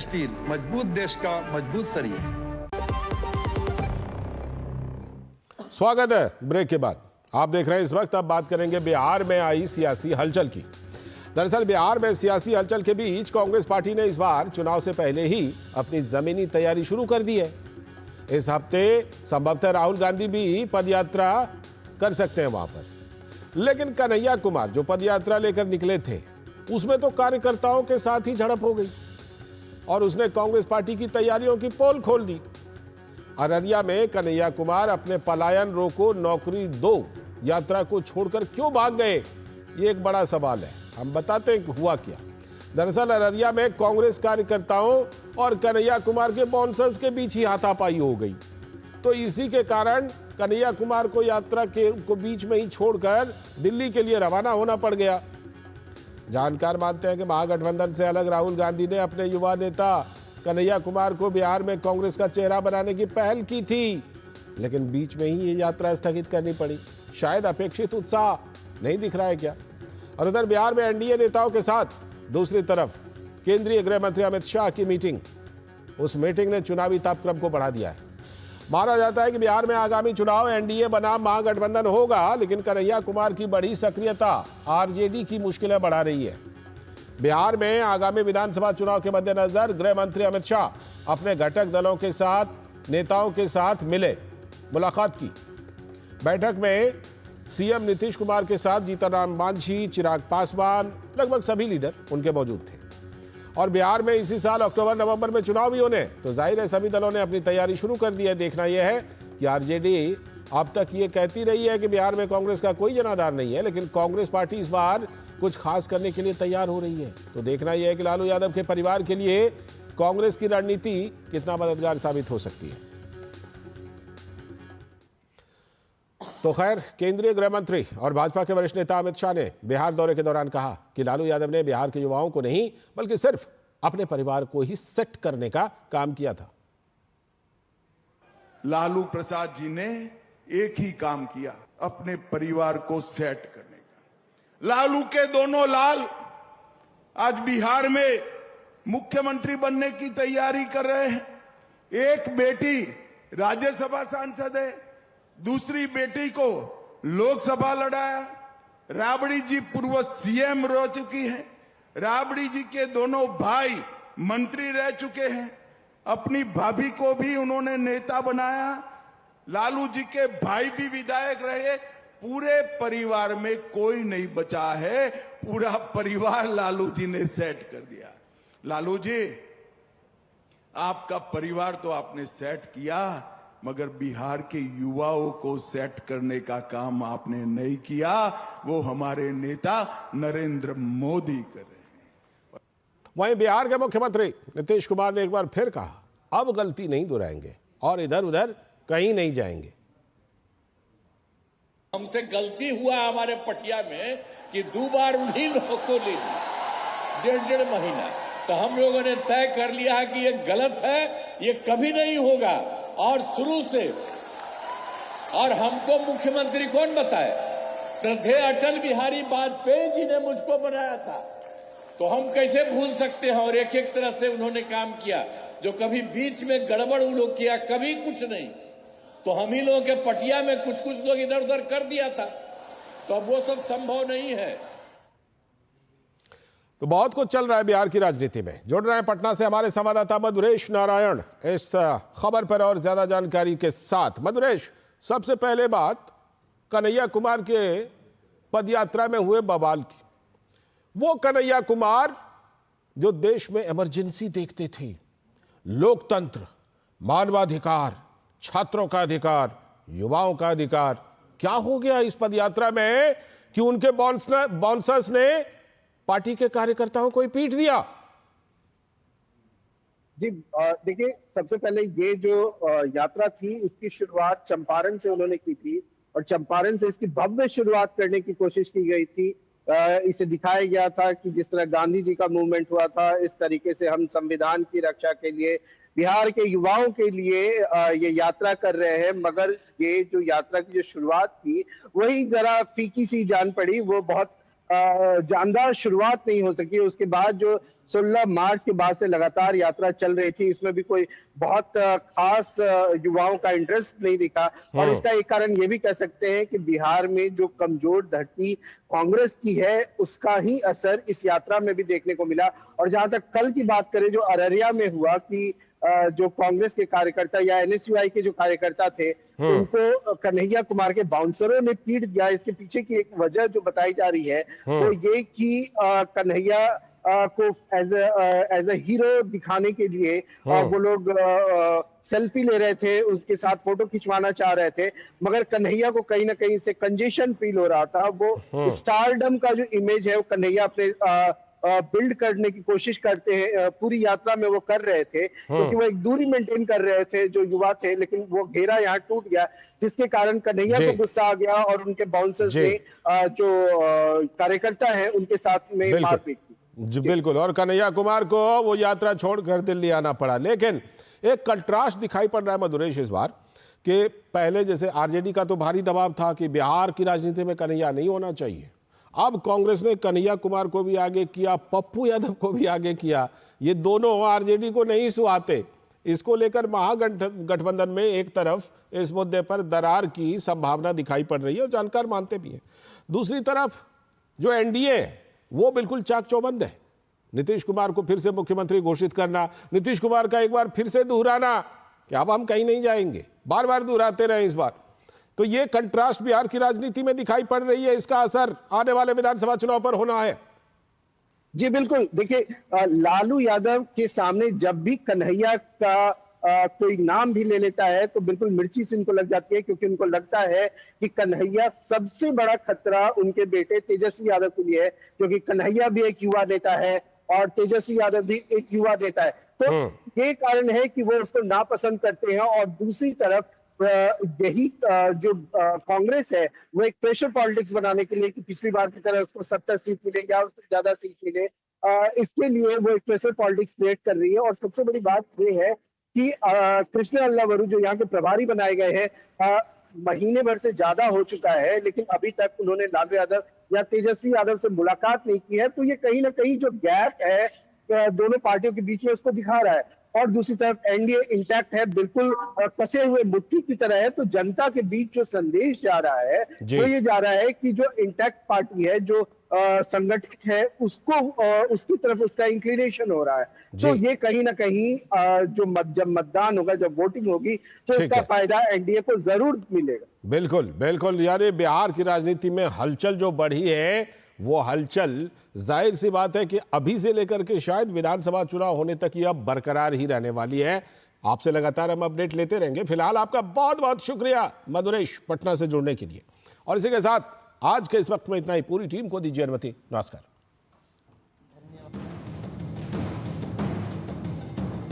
Steel मजबूत देश का मजबूत सरिया। स्वागत है ब्रेक के बाद। आप देख रहे हैं इस वक्त। अब बात करेंगे बिहार में आई सियासी हलचल की। दरअसल बिहार में सियासी हलचल के बीच कांग्रेस पार्टी ने इस बार चुनाव से पहले ही अपनी जमीनी तैयारी शुरू कर दी है। इस हफ्ते संभवतः राहुल गांधी भी पदयात्रा कर सकते हैं वहां पर, लेकिन कन्हैया कुमार जो पदयात्रा लेकर निकले थे उसमें तो कार्यकर्ताओं के साथ ही झड़प हो गई और उसने कांग्रेस पार्टी की तैयारियों की पोल खोल दी। अररिया में कन्हैया कुमार अपने पलायन रोको नौकरी दो यात्रा को छोड़कर क्यों भाग गए, ये एक बड़ा सवाल है। हम बताते हैं हुआ क्या। दरअसल अररिया में कांग्रेस कार्यकर्ताओं और कन्हैया कुमार के बाउंसर्स के बीच ही हाथापाई हो गई, तो इसी के कारण कन्हैया कुमार को यात्रा को बीच में ही छोड़कर दिल्ली के लिए रवाना होना पड़ गया। जानकार मानते हैं कि महागठबंधन से अलग राहुल गांधी ने अपने युवा नेता कन्हैया कुमार को बिहार में कांग्रेस का चेहरा बनाने की पहल की थी, लेकिन बीच में ही ये यात्रा स्थगित करनी पड़ी। शायद अपेक्षित उत्साह नहीं दिख रहा है क्या। और उधर बिहार में एनडीए नेताओं के साथ दूसरी तरफ केंद्रीय गृह मंत्री अमित शाह की मीटिंग, उस मीटिंग ने चुनावी तापक्रम को बढ़ा दिया है। माना जाता है कि बिहार में आगामी चुनाव एनडीए बनाम महागठबंधन होगा, लेकिन कन्हैया कुमार की बड़ी सक्रियता आरजेडी की मुश्किलें बढ़ा रही है। बिहार में आगामी विधानसभा चुनाव के मद्देनजर गृह मंत्री अमित शाह अपने घटक दलों के साथ नेताओं के साथ मिले, मुलाकात की। बैठक में सीएम नीतीश कुमार के साथ जीतनराम मांझी, चिराग पासवान, लगभग सभी लीडर उनके मौजूद थे। और बिहार में इसी साल अक्टूबर नवंबर में चुनाव भी होने, तो जाहिर है सभी दलों ने अपनी तैयारी शुरू कर दी है। देखना यह है कि आरजेडी अब तक ये कहती रही है कि बिहार में कांग्रेस का कोई जनाधार नहीं है, लेकिन कांग्रेस पार्टी इस बार कुछ खास करने के लिए तैयार हो रही है। तो देखना यह है कि लालू यादव के परिवार के लिए कांग्रेस की रणनीति कितना मददगार साबित हो सकती है। तो खैर, केंद्रीय गृह मंत्री और भाजपा के वरिष्ठ नेता अमित शाह ने बिहार दौरे के दौरान कहा कि लालू यादव ने बिहार के युवाओं को नहीं बल्कि सिर्फ अपने परिवार को ही सेट करने का काम किया था। लालू प्रसाद जी ने एक ही काम किया, अपने परिवार को सेट करने का। लालू के दोनों लाल आज बिहार में मुख्यमंत्री बनने की तैयारी कर रहे हैं। एक बेटी राज्यसभा सांसद है, दूसरी बेटी को लोकसभा लड़ाया। राबड़ी जी पूर्व सीएम रह चुकी हैं। राबड़ी जी के दोनों भाई मंत्री रह चुके हैं। अपनी भाभी को भी उन्होंने नेता बनाया। लालू जी के भाई भी विधायक रहे। पूरे परिवार में कोई नहीं बचा है, पूरा परिवार लालू जी ने सेट कर दिया। लालू जी, आपका परिवार तो आपने सेट किया, मगर बिहार के युवाओं को सेट करने का काम आपने नहीं किया। वो हमारे नेता नरेंद्र मोदी कर रहे हैं। वहीं बिहार के मुख्यमंत्री नीतीश कुमार ने एक बार फिर कहा, अब गलती नहीं दोहराएंगे और इधर उधर कहीं नहीं जाएंगे। हमसे गलती हुआ हमारे पटिया में कि 2 बार उन्हीं लोगों को ले ली, 1.5 महीना। तो हम लोगों ने तय कर लिया है कि ये गलत है, ये कभी नहीं होगा। और शुरू से, और हमको मुख्यमंत्री कौन बताए? श्रद्धेय अटल बिहारी वाजपेयी जी ने मुझको बनाया था, तो हम कैसे भूल सकते हैं। और एक एक तरह से उन्होंने काम किया, जो कभी बीच में गड़बड़ उन लोग किया, कभी कुछ नहीं। तो हम ही लोगों के पटिया में कुछ लोग इधर उधर कर दिया था, तो अब वो सब संभव नहीं है। तो बहुत कुछ चल रहा है बिहार की राजनीति में। जुड़ रहे हैं पटना से हमारे संवाददाता मधुरेश नारायण इस खबर पर और ज्यादा जानकारी के साथ। मधुरेश, सबसे पहले बात कन्हैया कुमार के पदयात्रा में हुए बवाल की। वो कन्हैया कुमार जो देश में इमरजेंसी देखते थे, लोकतंत्र, मानवाधिकार, छात्रों का अधिकार, युवाओं का अधिकार, क्या हो गया इस पदयात्रा में कि उनके बाउंसर्स ने पार्टी के कार्यकर्ताओं को ही पीट दिया? जी देखिए, सबसे पहले ये जो यात्रा थी, इसकी शुरुआत चंपारण से उन्होंने की थी और चंपारण से इसकी भव्य शुरुआत करने की कोशिश की गई थी। इसे दिखाया गया था कि जिस तरह गांधी जी का मूवमेंट हुआ था, इस तरीके से हम संविधान की रक्षा के लिए बिहार के युवाओं के लिए ये यात्रा कर रहे हैं। मगर ये जो यात्रा की जो शुरुआत थी, वही जरा फीकी सी जान पड़ी। वो बहुत जानदार शुरुआत नहीं हो सकी। उसके बाद जो 16 मार्च के बाद से लगातार यात्रा चल रही थी, इसमें भी कोई बहुत खास युवाओं का इंटरेस्ट नहीं दिखा। और इसका एक कारण ये भी कह सकते हैं कि बिहार में जो कमजोर धरती कांग्रेस की है, उसका ही असर इस यात्रा में भी देखने को मिला। और जहां तक कल की बात करें, जो अररिया में हुआ कि जो कांग्रेस के कार्यकर्ता या एनएसयूआई के जो कार्यकर्ता थे, उनको कन्हैया कुमार के बाउंसरों ने पीट दिया। इसके पीछे की एक वजह जो बताई जा रही है वो ये कि कन्हैया को एज ए हीरो दिखाने के लिए वो लोग सेल्फी ले रहे थे, उसके साथ फोटो खिंचवाना चाह रहे थे, मगर कन्हैया को कहीं ना कहीं से कंजेशन फील हो रहा था। वो स्टारडम का जो इमेज है वो कन्हैया अपने बिल्ड करने की कोशिश करते हैं, पूरी यात्रा में वो कर रहे थे, क्योंकि वो एक दूरी मेंटेन कर रहे थे जो युवा थे, लेकिन वो घेरा यहाँ टूट गया, जिसके कारण कन्हैया को गुस्सा आ गया और उनके बाउंसर्स ने जो कार्यकर्ता है उनके साथ में मारपीट की। जी बिल्कुल, और कन्हैया कुमार को वो यात्रा छोड़कर दिल्ली आना पड़ा। लेकिन एक कंट्रास्ट दिखाई पड़ रहा है मधुरेश इस बार, कि पहले जैसे आरजेडी का तो भारी दबाव था कि बिहार की राजनीति में कन्हैया नहीं होना चाहिए, अब कांग्रेस ने कन्हैया कुमार को भी आगे किया, पप्पू यादव को भी आगे किया। ये दोनों आरजेडी को नहीं सुहाते। इसको लेकर महागठबंधन में एक तरफ इस मुद्दे पर दरार की संभावना दिखाई पड़ रही है और जानकार मानते भी हैं। दूसरी तरफ जो एनडीए है वो बिल्कुल चाक चौबंद है। नीतीश कुमार को फिर से मुख्यमंत्री घोषित करना, नीतीश कुमार का एक बार फिर से दोहराना कि अब हम कहीं नहीं जाएंगे, बार बार दोहराते रहे इस बार। तो ये कंट्रास्ट बिहार की राजनीति में दिखाई पड़ रही है, इसका असर आने वाले विधानसभा चुनाव पर होना है। जी बिल्कुल, देखिए लालू यादव के सामने जब भी कन्हैया का कोई नाम भी ले लेता है तो बिल्कुल मिर्ची से इनको लग जाती है, क्योंकि उनको लगता है कि कन्हैया सबसे बड़ा खतरा उनके बेटे तेजस्वी यादव के लिए है, क्योंकि कन्हैया भी एक युवा नेता है और तेजस्वी यादव भी एक युवा नेता है। तो ये कारण है कि वो उसको नापसंद करते हैं। और दूसरी तरफ यही जो कांग्रेस है वो एक प्रेशर पॉलिटिक्स बनाने के लिए कि पिछली बार की तरह उसको 70 सीट मिले या उससे ज्यादा सीट मिले, इसके लिए वो एक प्रेशर पॉलिटिक्स क्रिएट कर रही है। और सबसे बड़ी बात ये है कि कृष्ण अल्लावरू जो यहाँ के प्रभारी बनाए गए हैं, महीने भर से ज्यादा हो चुका है, लेकिन अभी तक उन्होंने लालू यादव या तेजस्वी यादव से मुलाकात नहीं की है। तो ये कहीं ना कहीं जो गैप है दोनों पार्टियों के बीच में उसको दिखा रहा है। और दूसरी तरफ एनडीए इंटैक्ट है, बिल्कुल कसे हुए मुट्ठी की तरह है। तो जनता के बीच जो संदेश जा रहा है वो ये जा रहा है कि जो इंटैक्ट पार्टी है, जो संगठित है, उसको उसकी तरफ उसका इंक्लिनेशन हो रहा है। तो ये कहीं ना कहीं जब मतदान होगा, जब वोटिंग होगी, तो इसका फायदा एनडीए को जरूर मिलेगा। बिल्कुल बिल्कुल, यानी बिहार की राजनीति में हलचल जो बढ़ी है, वो हलचल जाहिर सी बात है कि अभी से लेकर के शायद विधानसभा चुनाव होने तक ये अब बरकरार ही रहने वाली है। आपसे लगातार हम अपडेट लेते रहेंगे। फिलहाल आपका बहुत बहुत शुक्रिया मधुरेश, पटना से जुड़ने के लिए। और इसी के साथ आज के इस वक्त में इतना ही। पूरी टीम को दीजिए अनुमति। नमस्कार।